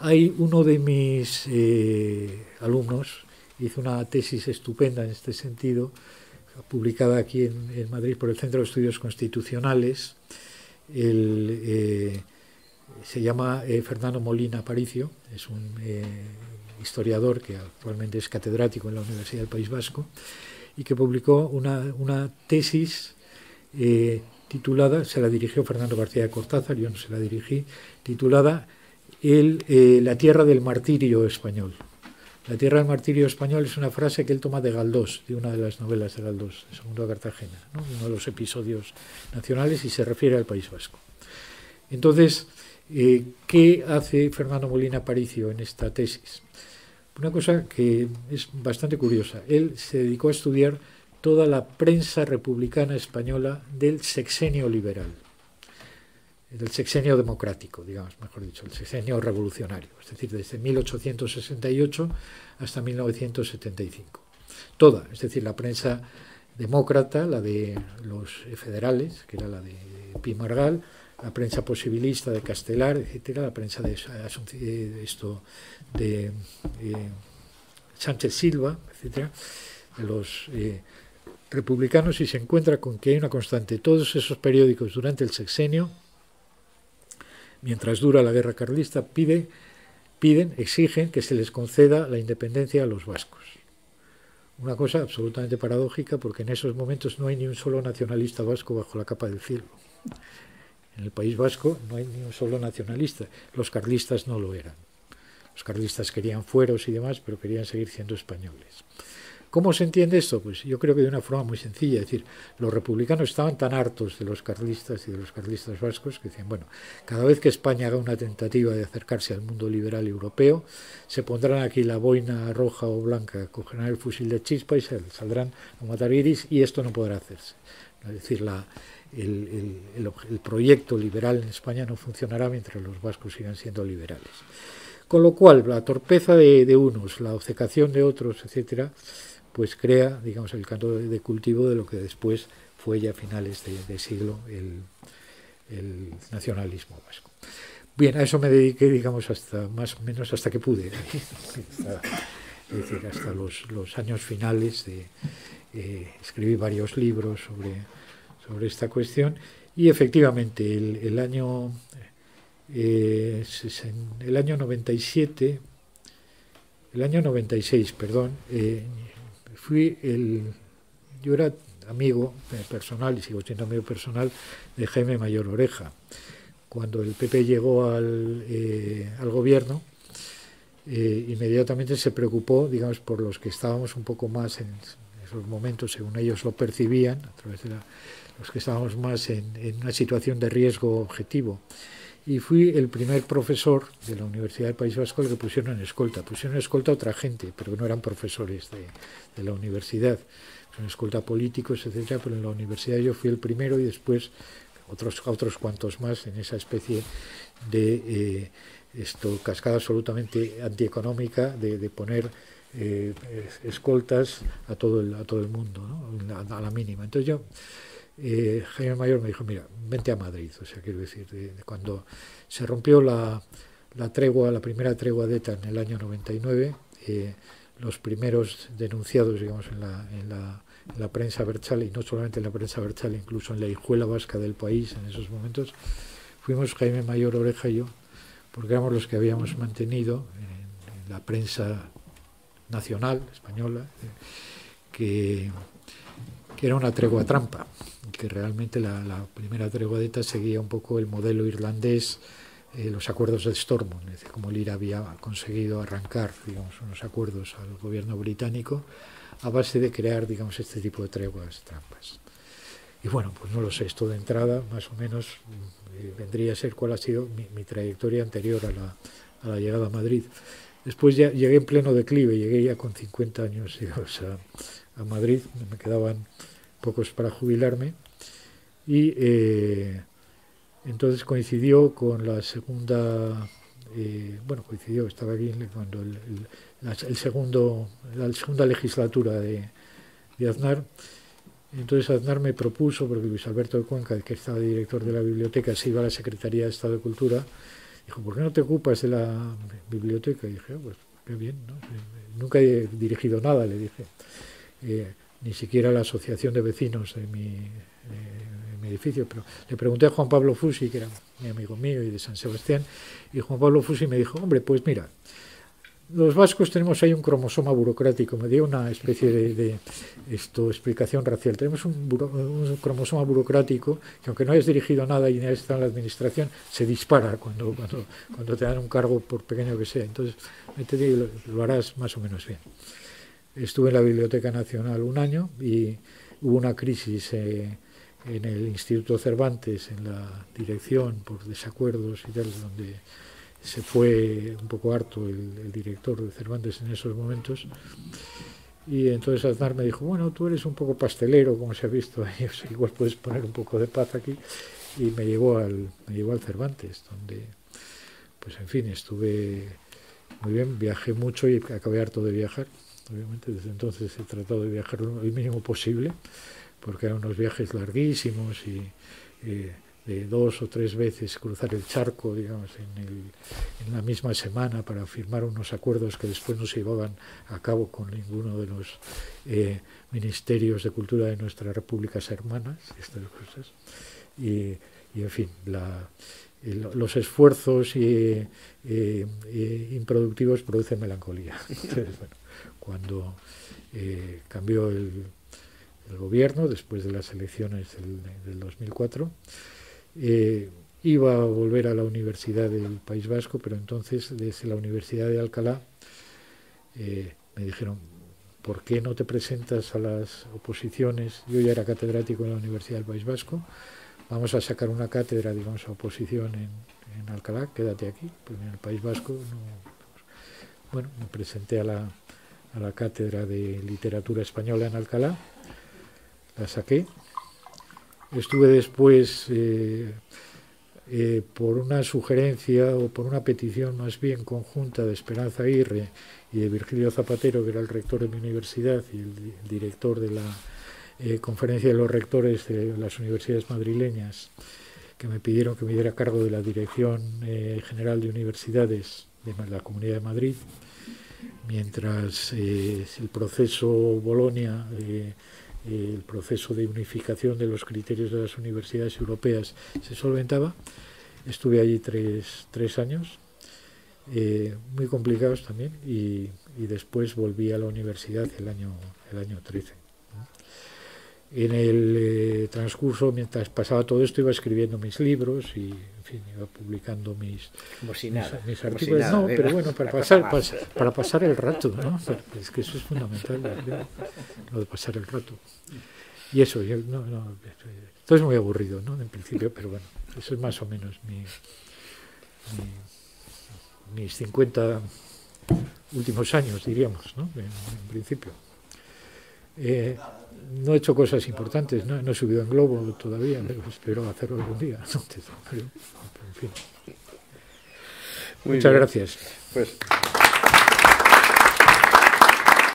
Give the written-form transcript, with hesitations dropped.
Hay uno de mis alumnos, hizo una tesis estupenda en este sentido, publicada aquí en Madrid por el Centro de Estudios Constitucionales. Se llama Fernando Molina Aparicio, es un historiador que actualmente es catedrático en la Universidad del País Vasco y que publicó una tesis titulada, se la dirigió Fernando García de Cortázar, yo no se la dirigí, titulada La tierra del martirio español. La tierra del martirio español es una frase que él toma de Galdós, de una de las novelas de Galdós, de Segundo de Cartagena, ¿no? Uno de los episodios nacionales, y se refiere al País Vasco. Entonces, ¿qué hace Fernando Molina Aparicio en esta tesis? Una cosa que es bastante curiosa. Él se dedicó a estudiar toda la prensa republicana española del sexenio liberal, del sexenio democrático, digamos, mejor dicho, el sexenio revolucionario, es decir, desde 1868 hasta 1975. Toda, es decir, la prensa demócrata, la de los federales, que era la de Pi Margall, la prensa posibilista de Castelar, etcétera, la prensa de Sánchez Silva, etcétera, de los republicanos, y se encuentra con que hay una constante. Todos esos periódicos durante el sexenio, mientras dura la guerra carlista, exigen que se les conceda la independencia a los vascos. Una cosa absolutamente paradójica, porque en esos momentos no hay ni un solo nacionalista vasco bajo la capa del cielo. En el País Vasco no hay ni un solo nacionalista. Los carlistas no lo eran. Los carlistas querían fueros y demás, pero querían seguir siendo españoles. ¿Cómo se entiende esto? Pues yo creo que de una forma muy sencilla. Es decir, los republicanos estaban tan hartos de los carlistas y de los carlistas vascos que decían, bueno, cada vez que España haga una tentativa de acercarse al mundo liberal europeo, se pondrán aquí la boina roja o blanca, cogerán el fusil de chispa y saldrán a matar guiris, y esto no podrá hacerse. Es decir, el proyecto liberal en España no funcionará mientras los vascos sigan siendo liberales. Con lo cual, la torpeza de unos, la obcecación de otros, etcétera, pues crea, digamos, el caldo de cultivo de lo que después fue ya a finales de siglo el nacionalismo vasco. Bien, a eso me dediqué, digamos, hasta más o menos hasta que pude, es decir, hasta los años finales. Escribí varios libros sobre esta cuestión, y efectivamente el año 96, perdón, yo era amigo personal, y sigo siendo amigo personal, de Jaime Mayor Oreja. Cuando el PP llegó al gobierno, inmediatamente se preocupó, digamos, por los que estábamos un poco más en esos momentos, según ellos lo percibían, a través de los que estábamos más en una situación de riesgo objetivo. Y fui el primer profesor de la Universidad del País Vasco al que pusieron en escolta. Pusieron en escolta a otra gente, pero no eran profesores de la universidad. Son escolta políticos, etcétera, pero en la universidad yo fui el primero, y después otros cuantos más en esa especie de cascada absolutamente antieconómica de poner escoltas a todo el mundo, ¿no? A la mínima. Entonces yo, Jaime Mayor me dijo, mira, vente a Madrid. O sea, quiero decir, cuando se rompió la primera tregua de ETA en el año 99, los primeros denunciados, digamos, en la prensa abertzale, y no solamente en la prensa abertzale, incluso en la hijuela vasca del país en esos momentos, fuimos Jaime Mayor Oreja y yo, porque éramos los que habíamos mantenido en la prensa nacional española que era una tregua trampa, que realmente la primera tregua de ETA seguía un poco el modelo irlandés, los acuerdos de Stormont, es decir, como el IRA había conseguido arrancar, digamos, unos acuerdos al gobierno británico a base de crear, digamos, este tipo de treguas trampas. Y bueno, pues no lo sé, esto de entrada más o menos vendría a ser cuál ha sido mi trayectoria anterior a la llegada a Madrid. Después ya llegué en pleno declive, llegué ya con 50 años, digamos, a Madrid, me quedaban pocos para jubilarme, y entonces coincidió con la segunda, estaba aquí cuando la segunda legislatura de Aznar. Entonces Aznar me propuso, porque Luis Alberto de Cuenca, que estaba director de la biblioteca, se iba a la Secretaría de Estado de Cultura, Dijo, ¿por qué no te ocupas de la biblioteca? Y dije, pues qué bien, ¿no? Nunca he dirigido nada, le dije. Ni siquiera la asociación de vecinos de mi edificio, pero le pregunté a Juan Pablo Fusi, que era mi amigo mío y de San Sebastián, y Juan Pablo Fusi me dijo, hombre, pues mira, los vascos tenemos ahí un cromosoma burocrático, me dio una especie de explicación racial. Tenemos un cromosoma burocrático que, aunque no hayas dirigido nada y ni hayas estado en la administración, se dispara cuando te dan un cargo, por pequeño que sea. Entonces, te digo, lo harás más o menos bien. Estuve en la Biblioteca Nacional un año y hubo una crisis en el Instituto Cervantes, en la dirección, por desacuerdos y tal, donde se fue un poco harto el director de Cervantes en esos momentos, y entonces Aznar me dijo, bueno, tú eres un poco pastelero, como se ha visto ahí, o sea, igual puedes poner un poco de paz aquí, y me llevó al Cervantes, donde, pues en fin, estuve muy bien, viajé mucho y acabé harto de viajar. Obviamente desde entonces he tratado de viajar el mínimo posible, porque eran unos viajes larguísimos y de 2 o 3 veces cruzar el charco, digamos, en la misma semana para firmar unos acuerdos que después no se llevaban a cabo con ninguno de los ministerios de cultura de nuestras repúblicas hermanas, estas cosas. Y en fin, los esfuerzos improductivos producen melancolía. Entonces, bueno, cuando cambió el gobierno, después de las elecciones del 2004, iba a volver a la Universidad del País Vasco, pero entonces desde la Universidad de Alcalá me dijeron, ¿por qué no te presentas a las oposiciones? Yo ya era catedrático en la Universidad del País Vasco, vamos a sacar una cátedra, digamos, a oposición en Alcalá, quédate aquí, porque en el País Vasco no. Bueno, me presenté a la cátedra de literatura española en Alcalá, la saqué. Estuve después, por una sugerencia o por una petición más bien conjunta de Esperanza Aguirre y de Virgilio Zapatero, que era el rector de mi universidad y el director de la conferencia de los rectores de las universidades madrileñas, que me pidieron que me diera cargo de la Dirección General de Universidades de la Comunidad de Madrid, mientras el proceso Bolonia, el proceso de unificación de los criterios de las universidades europeas se solventaba. Estuve allí tres años, muy complicados también, y después volví a la universidad el año 13. En el transcurso, mientras pasaba todo esto, iba escribiendo mis libros y, en fin, iba publicando mis artículos. No, pero bueno, para pasar el rato, ¿no? Es que eso es fundamental, lo de pasar el rato. Y eso, esto es muy aburrido, ¿no? En principio, pero bueno, eso es más o menos mis 50 últimos años, diríamos, ¿no? En principio. No he hecho cosas importantes, no he subido en globo todavía, pero espero hacerlo algún día. Pero, en fin. Muchas gracias. Pues